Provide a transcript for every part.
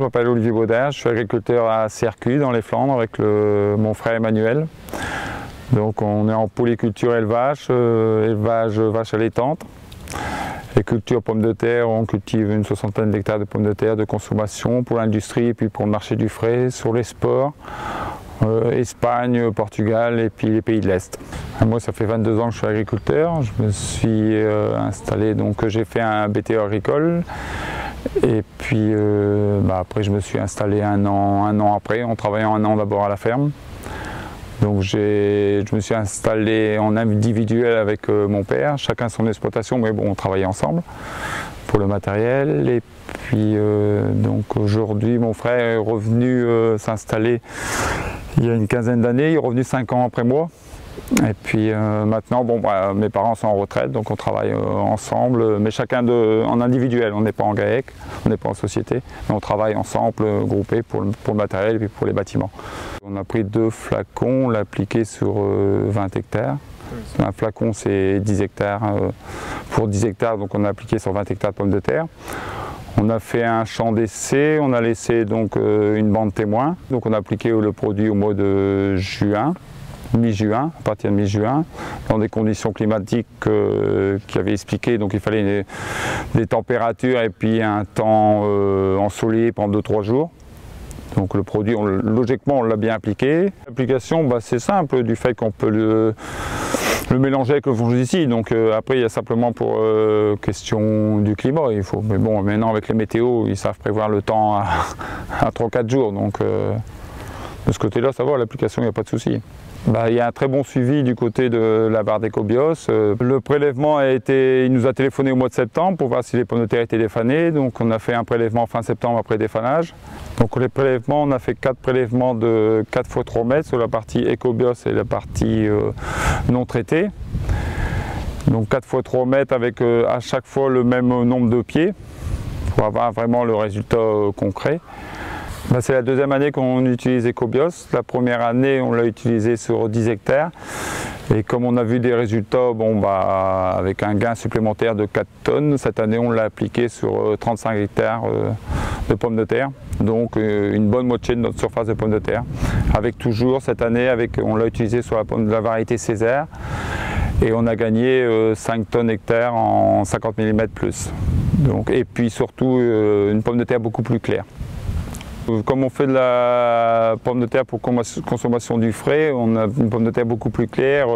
m'appelle Olivier Baudin, je suis agriculteur à Sercuy dans les Flandres avec mon frère Emmanuel. Donc on est en polyculture élevage, élevage vaches allaitantes. Et culture pommes de terre, on cultive une 60aine d'hectares de pommes de terre de consommation pour l'industrie et puis pour le marché du frais, sur les sports, Espagne, Portugal et puis les pays de l'Est. Moi ça fait 22 ans que je suis agriculteur, je me suis installé, donc j'ai fait un BTE agricole. Et puis après je me suis installé un an après, en travaillant un an d'abord à la ferme. Donc je me suis installé en individuel avec mon père, chacun son exploitation, mais bon on travaillait ensemble pour le matériel. Et puis donc aujourd'hui mon frère est revenu s'installer il y a une quinzaine d'années, il est revenu 5 ans après moi. Et puis maintenant, mes parents sont en retraite, donc on travaille ensemble, mais chacun en individuel, on n'est pas en GAEC, on n'est pas en société, mais on travaille ensemble, groupés pour le matériel et puis pour les bâtiments. On a pris 2 flacons, on l'a appliqué sur 20 hectares. Un flacon c'est 10 hectares, pour 10 hectares, donc on a appliqué sur 20 hectares de pommes de terre. On a fait un champ d'essai, on a laissé donc une bande témoin, donc on a appliqué le produit au mois de juin. Mi-juin, à partir de mi-juin, dans des conditions climatiques qui avaient expliqué, donc il fallait des températures et puis un temps ensoleillé pendant 2-3 jours. Donc le produit, logiquement, on l'a bien appliqué. L'application, c'est simple, du fait qu'on peut le mélanger avec le fongicide. Donc après, il y a simplement pour question du climat. Mais bon, maintenant avec les météos, ils savent prévoir le temps à 3-4 jours. Donc de ce côté-là, ça va, l'application, il n'y a pas de souci. Il y a un très bon suivi du côté de la barre d'Ecobios. Le prélèvement il nous a téléphoné au mois de septembre pour voir si les pommes de terre étaient défanées. Donc on a fait un prélèvement fin septembre après défanage. Donc les prélèvements, on a fait 4 prélèvements de 4 x 3 mètres sur la partie Ecobios et la partie non traitée. Donc 4 x 3 mètres avec à chaque fois le même nombre de pieds pour avoir vraiment le résultat concret. C'est la deuxième année qu'on utilise Ecobios. La première année, on l'a utilisé sur 10 hectares. Et comme on a vu des résultats, avec un gain supplémentaire de 4 tonnes, cette année, on l'a appliqué sur 35 hectares de pommes de terre. Donc une bonne moitié de notre surface de pommes de terre. Avec toujours, cette année, on l'a utilisé sur la variété Césaire. Et on a gagné 5 tonnes hectares en 50 mm plus. Donc, et puis surtout, une pomme de terre beaucoup plus claire. Comme on fait de la pomme de terre pour consommation du frais, on a une pomme de terre beaucoup plus claire.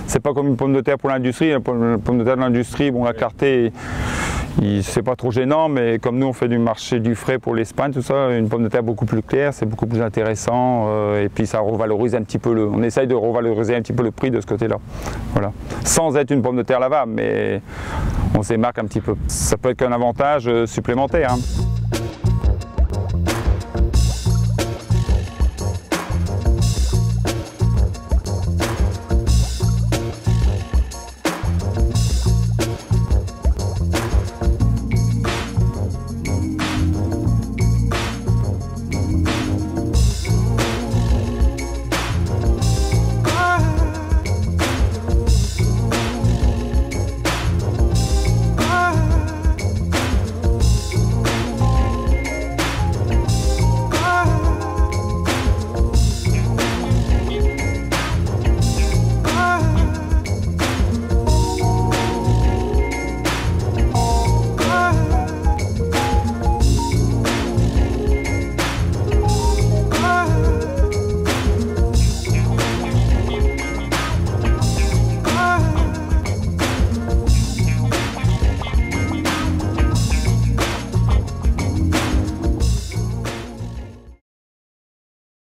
C'est pas comme une pomme de terre pour l'industrie. La pomme de terre de l'industrie, la clarté, c'est pas trop gênant, mais comme nous on fait du marché du frais pour l'Espagne, tout ça, une pomme de terre beaucoup plus claire, c'est beaucoup plus intéressant. Et puis ça revalorise un petit peu on essaye de revaloriser un petit peu le prix de ce côté-là. Voilà. Sans être une pomme de terre lavable, mais on s'émarque un petit peu. Ça peut être qu'un avantage supplémentaire.